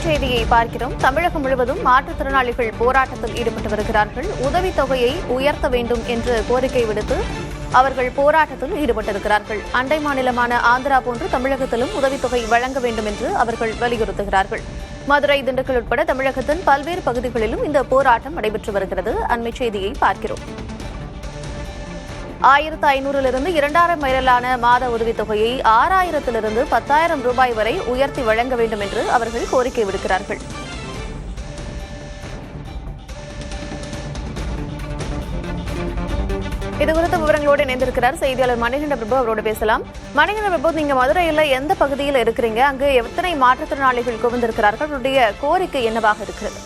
செய்தியை பார்க்கிறோம். தமிழகம் முழுவதும் மாற்றுத்திறனாளிகள் போராட்டத்தில் ஈடுபட்டு வருகிறார்கள். உதவித்தொகையை உயர்த்த வேண்டும் என்று கோரிக்கை விடுத்து அவர்கள் போராட்டத்தில் ஈடுபட்டிருக்கிறார்கள். அண்டை மாநிலமான ஆந்திரா போன்று தமிழகத்திலும் உதவித்தொகை வழங்க வேண்டும் என்று அவர்கள் வலியுறுத்துகிறார்கள். மதுரை, திண்டுக்கல் உட்பட தமிழகத்தின் பல்வேறு பகுதிகளிலும் இந்த போராட்டம் நடைபெற்று வருகிறது. அண்மை செய்தியை பார்க்கிறோம். 1500 2000 வரையிலான மாத உதவித்தொகையை 6000 10,000 ரூபாய் வரை உயர்த்தி வழங்க வேண்டும் என்று அவர்கள் கோரிக்கை விடுக்கிறார்கள். இதுகுறித்த விவரங்களோடு இணைந்திருக்கிறார் செய்தியாளர் மணிகண்ட பிரபு. அவரோடு பேசலாம். மணிகண்ட பிரபு, நீங்க மதுரையில் எந்த பகுதியில் இருக்கிறீங்க? அங்கு எத்தனை மாற்றுத்திறனாளிகள் குவிந்திருக்கிறார்கள்? அவருடைய கோரிக்கை என்னவாக இருக்கிறது?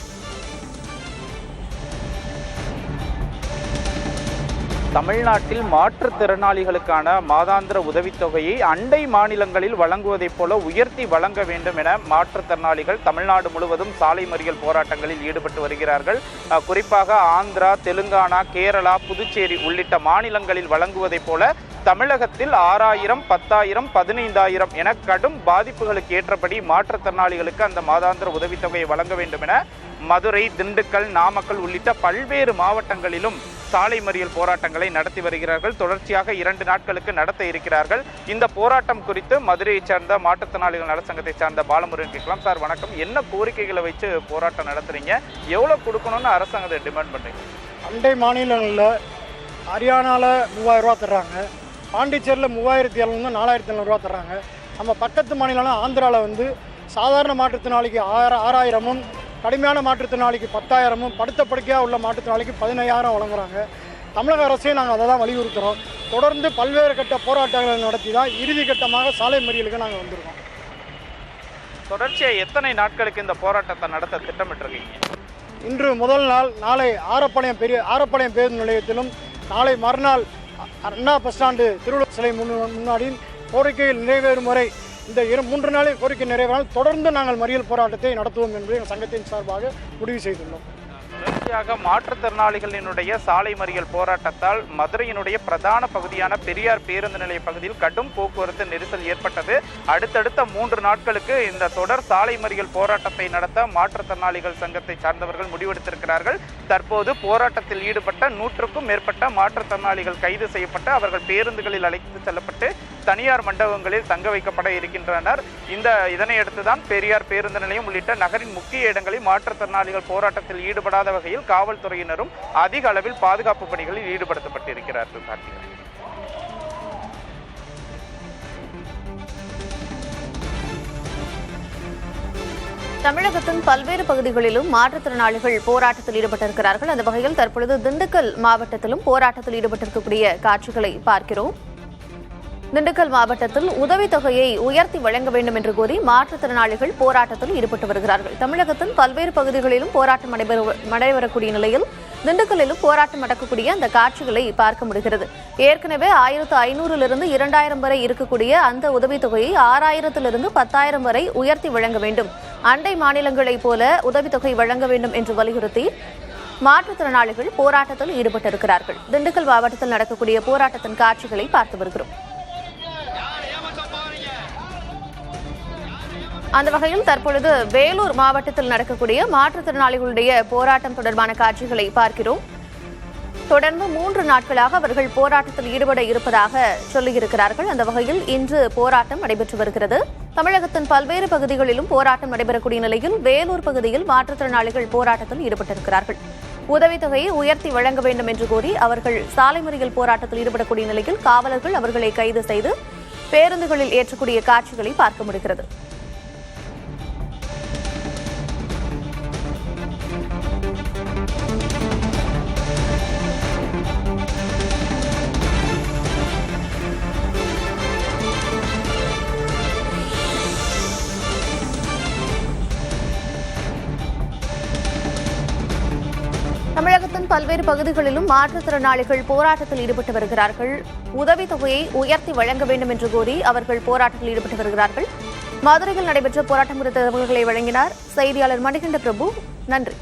தமிழ்நாட்டில் மாற்றுத்திறனாளிகளுக்கான மாதாந்திர உதவித்தொகையை அண்டை மாநிலங்களில் வழங்குவதைப் போல உயர்த்தி வழங்க வேண்டும் என மாற்றுத்திறனாளிகள் தமிழ்நாடு முழுவதும் சாலை மறியல் போராட்டங்களில் ஈடுபட்டு வருகிறார்கள். குறிப்பாக ஆந்திரா, தெலுங்கானா, கேரளா, புதுச்சேரி உள்ளிட்ட மாநிலங்களில் வழங்குவதைப் போல தமிழகத்தில் 6000, 10,000, 15,000 என கடும் பாதிப்புகளுக்கு ஏற்றபடி மாற்றுத்திறனாளிகளுக்கு அந்த மாதாந்திர உதவித்தொகையை வழங்க வேண்டும் என மதுரை, திண்டுக்கல், நாமக்கல் உள்ளிட்ட பல்வேறு மாவட்டங்களிலும் சாலை மறியல் போராட்டங்களை நடத்தி வருகிறார்கள். தொடர்ச்சியாக 2 நாட்களுக்கு நடத்த இருக்கிறார்கள். இந்த போராட்டம் குறித்து மதுரையைச் சேர்ந்த மாற்றுத்திறனாளிகள் நலச்சங்கத்தை சார்ந்த பாலமுருகன் கேட்கலாம். சார் வணக்கம். என்ன கோரிக்கைகளை வச்சு போராட்டம் நடத்துறீங்க? எவ்வளவு கொடுக்கணும்னு அரசாங்கத்தை டிமாண்ட் பண்றீங்க? அண்டை மாநிலங்களில் ஹரியானாவில் 3000 ரூபா தர்றாங்க, பாண்டிச்சேரியில் 3700 4700 ரூபா தர்றாங்க. நம்ம பக்கத்து மாநிலம் ஆந்திராவில் சாதாரண மாற்றுத்திறனாளிக்கு 6000, கடுமையான மாற்றுத்திறனாளிக்கு 10,000, படுத்த படுக்கையாக உள்ள மாற்றுத்திறனாளிக்கு 15,000 வழங்குறாங்க. தமிழக அரசையும் நாங்கள் அதை தான் வலியுறுத்துகிறோம். தொடர்ந்து பல்வேறு கட்ட போராட்டங்களை நடத்தி தான் இறுதி கட்டமாக சாலை மறியலுக்கு நாங்கள் வந்திருக்கோம். தொடர்ச்சியாக எத்தனை நாட்களுக்கு இந்த போராட்டத்தை நடத்த திட்டமிட்டிருக்கீங்க? இன்று முதல் நாள், நாளை ஆரப்பாளையம் பேருந்து நிலையத்திலும், நாளை மறுநாள் அண்ணா பஸ் ஸ்டாண்டு திருவள்ளுவர் சிலை முன்னாடி கோரிக்கையில் நிறைவேறும் வரை இந்த 3 நாளில் கோரிக்கை நிறைவேறால் தொடர்ந்து நாங்கள் மறியல் போராட்டத்தை நடத்துவோம் என்று எங்கள் சங்கத்தின் சார்பாக முடிவு செய்துள்ளோம். தொடர்ச்சியாக மாற்றுத்திறனாளிகளினுடைய சாலை மறியல் போராட்டத்தால் மதுரையினுடைய பிரதான பகுதியான பெரியார் பேருந்து நிலைய பகுதியில் கடும் போக்குவரத்து நெரிசல் ஏற்பட்டது. அடுத்தடுத்த 3 நாட்களுக்கு இந்த தொடர் சாலை மறியல் போராட்டத்தை நடத்த மாற்றுத்திறனாளிகள் சங்கத்தை சார்ந்தவர்கள் முடிவெடுத்திருக்கிறார்கள். தற்போது போராட்டத்தில் ஈடுபட்ட 100க்கும் மேற்பட்ட மாற்றுத்திறனாளிகள் கைது செய்யப்பட்டு அவர்கள் பேருந்துகளில் அழைத்து செல்லப்பட்டு தனியார் மண்டபங்களில் தங்க வைக்கப்பட இருக்கின்றனர். இதனையடுத்துதான் பெரியார் பேருந்து நிலையம் உள்ளிட்ட நகரின் முக்கிய இடங்களில் மாற்றுத்திறனாளிகள் போராட்டத்தில் ஈடுபடாத வகையில் காவல்துறையினரும் அதிக அளவில் பாதுகாப்பு பணிகளில் ஈடுபடுத்தப்பட்டிருக்கிறார்கள். தமிழகத்தின் பல்வேறு பகுதிகளிலும் மாற்றுத்திறனாளிகள் போராட்டத்தில் ஈடுபட்டிருக்கிறார்கள். அந்த வகையில் தற்பொழுது திண்டுக்கல் மாவட்டத்திலும் போராட்டத்தில் ஈடுபட்டிருக்கக்கூடிய காட்சிகளை பார்க்கிறோம். திண்டுக்கல் மாவட்டத்தில் உதவித்தொகையை உயர்த்தி வழங்க வேண்டும் என்று கோரி மாற்றுத்திறனாளிகள் போராட்டத்தில் ஈடுபட்டு வருகிறார்கள். தமிழகத்தின் பல்வேறு பகுதிகளிலும் போராட்டம் நடைபெறக்கூடிய நிலையில் திண்டுக்கல்லிலும் போராட்டம் நடக்கக்கூடிய அந்த காட்சிகளை பார்க்க முடிகிறது. ஏற்கனவே 1500 2000 வரை இருக்கக்கூடிய அந்த உதவித்தொகையை 6000 10,000 வரை உயர்த்தி வழங்க வேண்டும், அண்டை மாநிலங்களைப் போல உதவித்தொகை வழங்க வேண்டும் என்று வலியுறுத்தி மாற்றுத்திறனாளிகள் போராட்டத்தில் ஈடுபட்டிருக்கிறார்கள். திண்டுக்கல் மாவட்டத்தில் நடக்கக்கூடிய போராட்டத்தின் காட்சிகளை பார்த்து வருகிறோம். அந்த வகையில் தற்பொழுது வேலூர் மாவட்டத்தில் நடக்கக்கூடிய மாற்றுத்திறனாளிகளுடைய போராட்டம் தொடர்பான காட்சிகளை பார்க்கிறோம். தொடர்ந்து 3 நாட்களாக அவர்கள் போராட்டத்தில் ஈடுபட இருப்பதாக சொல்லியிருக்கிறார்கள். அந்த வகையில் இன்று போராட்டம் நடைபெற்று வருகிறது. தமிழகத்தின் பல்வேறு பகுதிகளிலும் போராட்டம் நடைபெறக்கூடிய நிலையில் வேலூர் பகுதியில் மாற்றுத்திறனாளிகள் போராட்டத்தில் ஈடுபட்டிருக்கிறார்கள். உதவித்தொகையை உயர்த்தி வழங்க வேண்டும் என்று கோரி அவர்கள் சாலை மறியல் போராட்டத்தில் ஈடுபடக்கூடிய நிலையில் காவலர்கள் அவர்களை கைது செய்து பேருந்துகளில் ஏற்றக்கூடிய காட்சிகளை பார்க்க முடிகிறது. தமிழகத்தின் பல்வேறு பகுதிகளிலும் மாற்றுத்திறனாளிகள் போராட்டத்தில் ஈடுபட்டு வருகிறார்கள். உதவித்தொகையை உயர்த்தி வழங்க வேண்டும் என்று கோரி அவர்கள் போராட்டத்தில் ஈடுபட்டு வருகிறார்கள். மதுரையில் நடைபெற்ற போராட்டம் குறித்த தகவல்களை வழங்கினார் செய்தியாளர் மணிகண்ட பிரபு. நன்றி.